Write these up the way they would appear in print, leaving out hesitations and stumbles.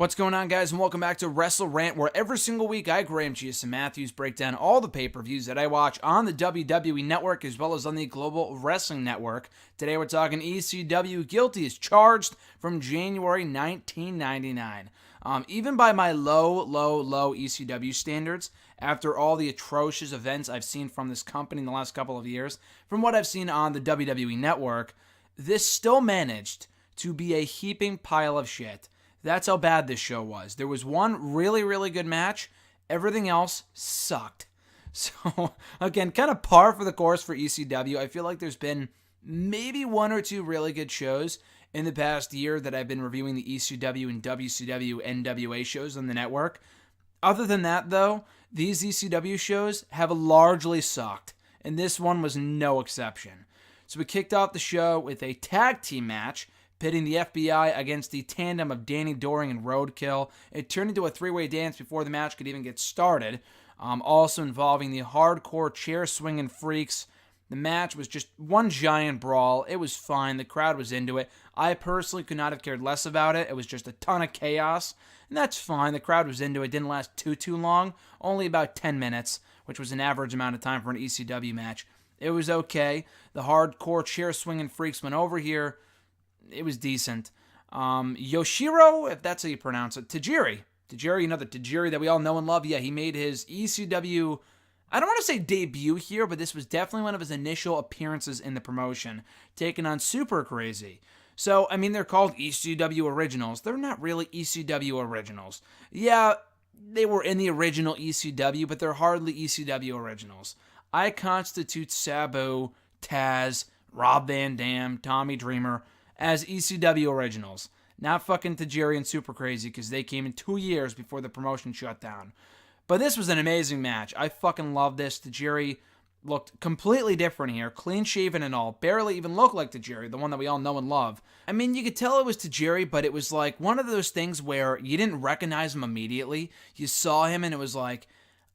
What's going on, guys, and welcome back to WrestleRant, where every single week I, Graham G.S. Matthews, break down all the pay-per-views that I watch on the WWE Network as well as on the Global Wrestling Network. Today we're talking ECW Guilty is charged from January 1999. Even by my low ECW standards, after all the atrocious events I've seen from this company in the last couple of years, from what I've seen on the WWE Network, this still managed to be a heaping pile of shit. That's how bad this show was. There was one really good match. Everything else sucked. So, again, kind of par for the course for ECW. I feel like there's been maybe one or two really good shows in the past year that I've been reviewing the ECW and WCW NWA shows on the network. Other than that, though, these ECW shows have largely sucked, and this one was no exception. So we kicked off the show with a tag team match, pitting the FBI against the tandem of Danny Doring and Roadkill. It turned into a three-way dance before the match could even get started, also involving the hardcore chair-swinging freaks. The match was just one giant brawl. It was fine. The crowd was into it. I personally could not have cared less about it. It was just a ton of chaos, and that's fine. The crowd was into it. It didn't last too long, only about 10 minutes, which was an average amount of time for an ECW match. It was okay. The hardcore chair-swinging freaks went over here. It was decent. Yoshiro, if that's how you pronounce it, Tajiri, the Tajiri that we all know and love. Yeah, he made his ECW, I don't want to say debut here, but this was definitely one of his initial appearances in the promotion, taking on Super Crazy. So, I mean, they're called ECW Originals. They're not really ECW Originals. Yeah, they were in the original ECW, but they're hardly ECW Originals. I constitute Sabu, Taz, Rob Van Dam, Tommy Dreamer as ECW Originals. Not fucking Tajiri and Super Crazy, because they came in 2 years before the promotion shut down. But this was an amazing match. I fucking love this. Tajiri looked completely different here, clean shaven and all. Barely even looked like Tajiri, the one that we all know and love. I mean, you could tell it was Tajiri, but it was like one of those things where you didn't recognize him immediately. You saw him and it was like,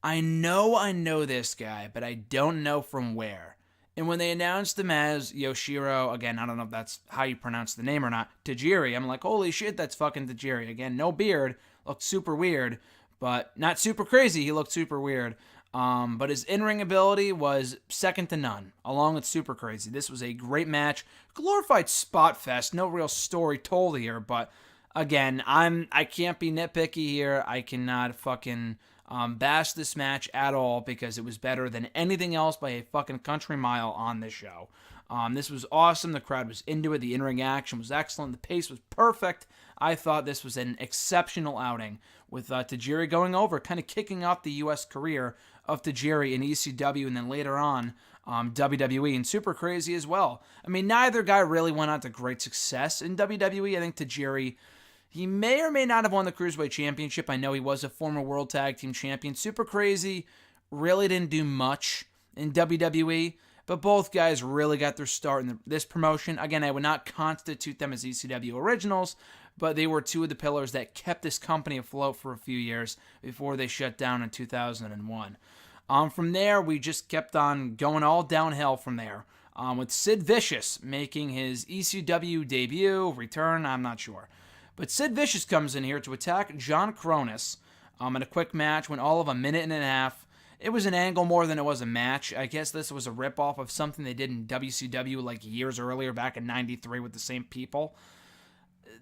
I know this guy, but I don't know from where. And when they announced him as Yoshiro, again, I don't know if that's how you pronounce the name or not, Tajiri, I'm like, holy shit, that's fucking Tajiri. Again, no beard, looked super weird, but not super crazy, he looked super weird. But his in-ring ability was second to none, along with Super Crazy. This was a great match, glorified spot fest, no real story told here, but again, I can't be nitpicky here, I cannot fucking bash this match at all because it was better than anything else by a fucking country mile on this show. This was awesome. The crowd was into it. The in-ring action was excellent. The pace was perfect. I thought this was an exceptional outing with Tajiri going over, kind of kicking off the U.S. career of Tajiri in ECW and then later on WWE and Super Crazy as well. I mean, neither guy really went on to great success in WWE. I think Tajiri, he may or may not have won the Cruiserweight Championship. I know he was a former World Tag Team Champion. Super Crazy really didn't do much in WWE, but both guys really got their start in this promotion. Again, I would not constitute them as ECW Originals, but they were two of the pillars that kept this company afloat for a few years before they shut down in 2001. From there, we just kept on going all downhill from there, with Sid Vicious making his ECW debut, return, I'm not sure. But Sid Vicious comes in here to attack John Kronus in a quick match, went all of a minute and a half. It was an angle more than it was a match. I guess this was a ripoff of something they did in WCW like years earlier, back in '93 with the same people.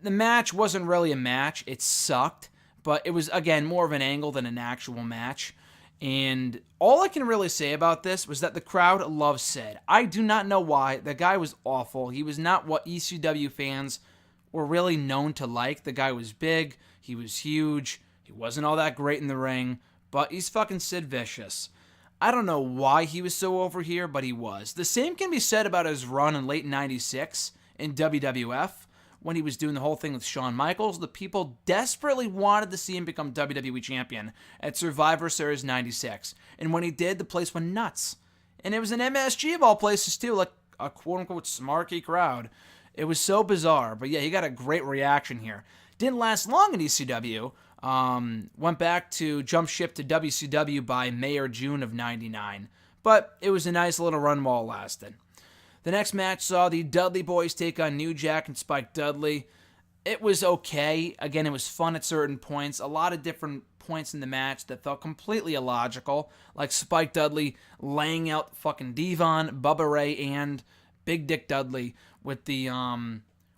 The match wasn't really a match. It sucked, but it was, again, more of an angle than an actual match. And all I can really say about this was that the crowd loves Sid. I do not know why. The guy was awful. He was not what ECW fans were really known to like. The guy was big, he was huge, he wasn't all that great in the ring, but he's fucking Sid Vicious. I don't know why he was so over here, but he was. The same can be said about his run in late 96 in WWF, when he was doing the whole thing with Shawn Michaels. The people desperately wanted to see him become WWE Champion at Survivor Series 96, and when he did, the place went nuts. And it was an MSG of all places too, like a quote-unquote smarky crowd. It was so bizarre, but yeah, he got a great reaction here. Didn't last long in ECW. Went back to jump ship to WCW by May or June of 99, but it was a nice little run while it lasted. The next match saw the Dudley Boys take on New Jack and Spike Dudley. It was okay. Again, it was fun at certain points. A lot of different points in the match that felt completely illogical, like Spike Dudley laying out fucking Devon, Bubba Ray, and Big Dick Dudley with the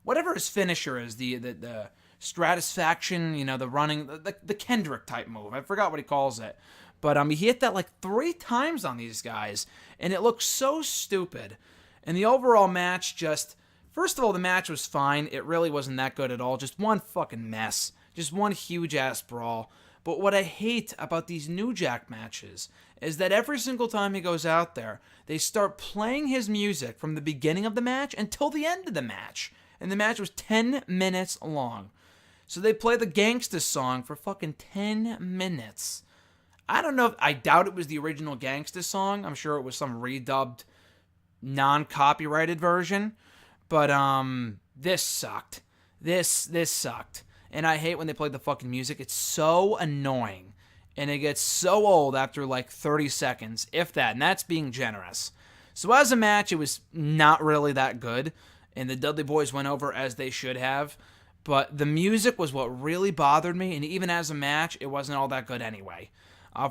whatever his finisher is, the Stratisfaction, the running, the Kendrick type move. I forgot what he calls it. But he hit that like 3 times on these guys, and it looked so stupid. And the overall match just, first of all, the match was fine. It really wasn't that good at all. Just one fucking mess. Just one huge-ass brawl. But what I hate about these New Jack matches is that every single time he goes out there, they start playing his music from the beginning of the match until the end of the match. And the match was 10 minutes long. So they play the Gangsta song for fucking 10 minutes. I don't know. I doubt it was the original Gangsta song. I'm sure it was some redubbed, non-copyrighted version. But this sucked. This sucked. And I hate when they play the fucking music. It's so annoying. And it gets so old after like 30 seconds, if that. And that's being generous. So as a match, it was not really that good. And the Dudley Boyz went over as they should have. But the music was what really bothered me. And even as a match, it wasn't all that good anyway.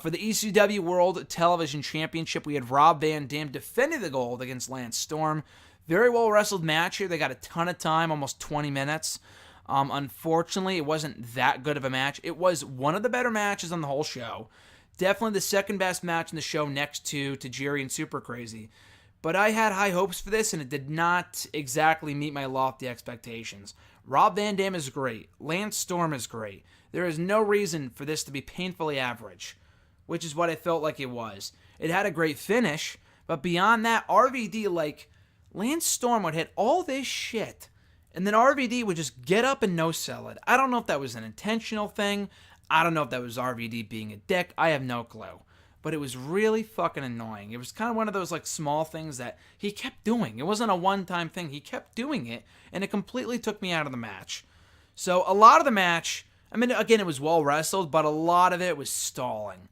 For the ECW World Television Championship, we had Rob Van Dam defending the gold against Lance Storm. Very well wrestled match here. They got a ton of time, almost 20 minutes. Unfortunately, it wasn't that good of a match. It was one of the better matches on the whole show. Definitely the second best match in the show next to Tajiri and Super Crazy. But I had high hopes for this, and it did not exactly meet my lofty expectations. Rob Van Dam is great. Lance Storm is great. There is no reason for this to be painfully average, which is what I felt like it was. It had a great finish, but beyond that, RVD, Lance Storm would hit all this shit, and then RVD would just get up and no-sell it. I don't know if that was an intentional thing. I don't know if that was RVD being a dick. I have no clue. But it was really fucking annoying. It was kind of one of those small things that he kept doing. It wasn't a one-time thing. He kept doing it, and it completely took me out of the match. So a lot of the match, again, it was well wrestled, but a lot of it was stalling.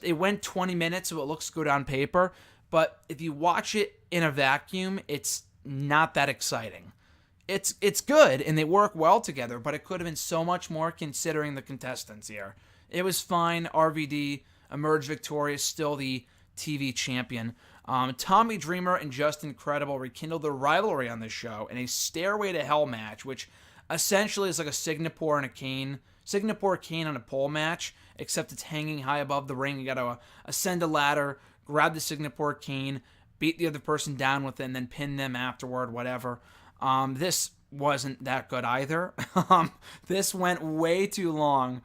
It went 20 minutes, so it looks good on paper, but if you watch it in a vacuum, it's not that exciting. It's good, and they work well together, but it could have been so much more considering the contestants here. It was fine. RVD emerged victorious, still the TV champion. Tommy Dreamer and Justin Credible rekindled the rivalry on this show in a Stairway to Hell match, which essentially is like a Singapore cane on a pole match, except it's hanging high above the ring. You got to ascend a ladder, grab the Singapore cane, beat the other person down with it, and then pin them afterward, whatever. This wasn't that good either. This went way too long.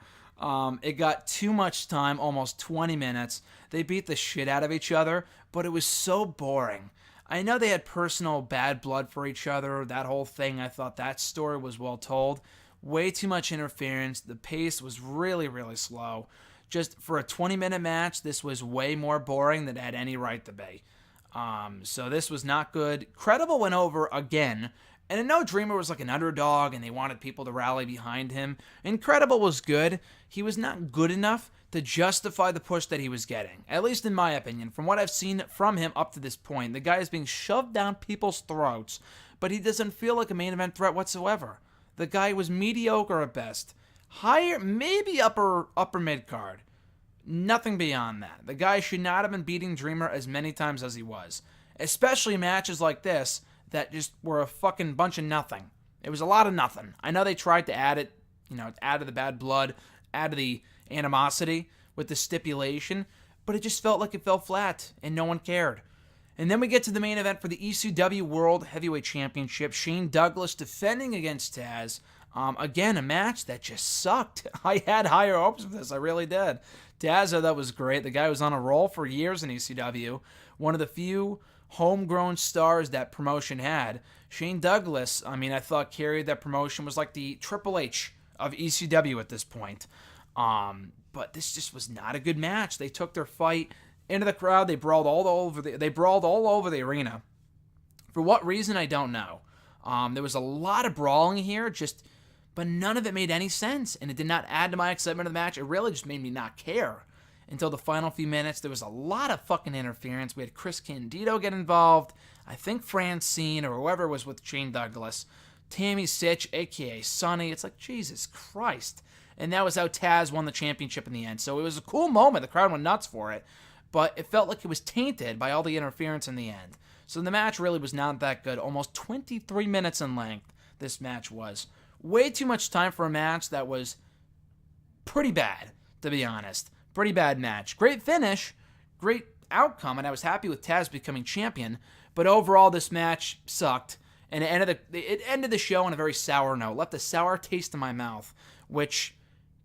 It got too much time, almost 20 minutes. They beat the shit out of each other, but it was so boring. I know they had personal bad blood for each other, that whole thing. I thought that story was well told. Way too much interference. The pace was really, really slow. Just for a 20-minute match, this was way more boring than it had any right to be. So this was not good. Credible went over again. And I know Dreamer was like an underdog and they wanted people to rally behind him. Incredible was good. He was not good enough to justify the push that he was getting. At least in my opinion. From what I've seen from him up to this point, the guy is being shoved down people's throats, but he doesn't feel like a main event threat whatsoever. The guy was mediocre at best. Higher, maybe upper mid-card. Nothing beyond that. The guy should not have been beating Dreamer as many times as he was. Especially matches like this that just were a fucking bunch of nothing. It was a lot of nothing. I know they tried to add it, add to the bad blood, add to the animosity with the stipulation, but it just felt like it fell flat and no one cared. And then we get to the main event for the ECW World Heavyweight Championship. Shane Douglas defending against Taz. Again, a match that just sucked. I had higher hopes for this. I really did. Taz, that was great. The guy was on a roll for years in ECW. One of the few homegrown stars that promotion had. Shane Douglas, I thought carried that promotion, was like the Triple H of ECW at this point. But this just was not a good match. They took their fight into the crowd. They brawled all over the arena. For what reason, I don't know. There was a lot of brawling here, but none of it made any sense, and it did not add to my excitement of the match. It really just made me not care until the final few minutes. There was a lot of fucking interference. We had Chris Candido get involved. I think Francine or whoever was with Shane Douglas Tammy Sitch, a.k.a. Sunny. It's like, Jesus Christ. And that was how Taz won the championship in the end. So it was a cool moment. The crowd went nuts for it. But it felt like it was tainted by all the interference in the end. So the match really was not that good. Almost 23 minutes in length, this match was. Way too much time for a match that was pretty bad, to be honest. Pretty bad match. Great finish, great outcome, and I was happy with Taz becoming champion. But overall, this match sucked. And it ended the show on a very sour note. Left a sour taste in my mouth, which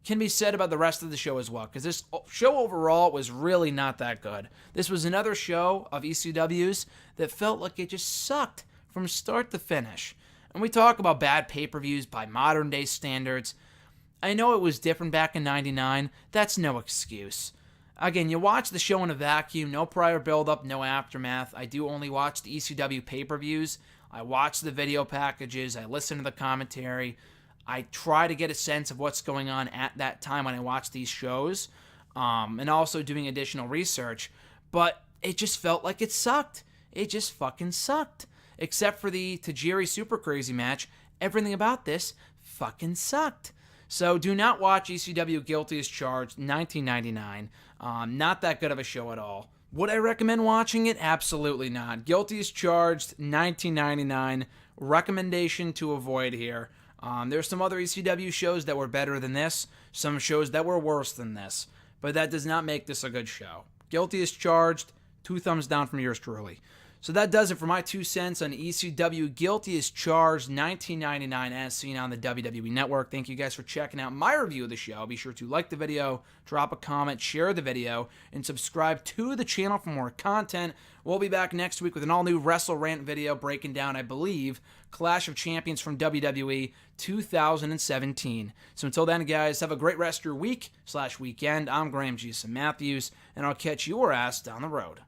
can be said about the rest of the show as well, because this show overall was really not that good. This was another show of ECW's that felt like it just sucked from start to finish. And we talk about bad pay-per-views by modern-day standards. I know it was different back in '99. That's no excuse. Again, you watch the show in a vacuum, no prior build-up, no aftermath. I do only watch the ECW pay-per-views. I watch the video packages. I listen to the commentary. I try to get a sense of what's going on at that time when I watch these shows, and also doing additional research, but it just felt like it sucked. It just fucking sucked. Except for the Tajiri Super Crazy match, everything about this fucking sucked. So do not watch ECW Guilty as Charged, 1999. Not that good of a show at all. Would I recommend watching it? Absolutely not. Guilty as Charged, 1999. Recommendation to avoid here. There's some other ECW shows that were better than this, some shows that were worse than this, but that does not make this a good show. Guilty as Charged, 2 thumbs down from yours truly. So that does it for my 2 cents on ECW Guilty as Charged 1999 as seen on the WWE Network. Thank you guys for checking out my review of the show. Be sure to like the video, drop a comment, share the video, and subscribe to the channel for more content. We'll be back next week with an all-new WrestleRant video breaking down, I believe, Clash of Champions from WWE 2017. So until then, guys, have a great rest of your week/weekend. I'm Graham G. Matthews, and I'll catch your ass down the road.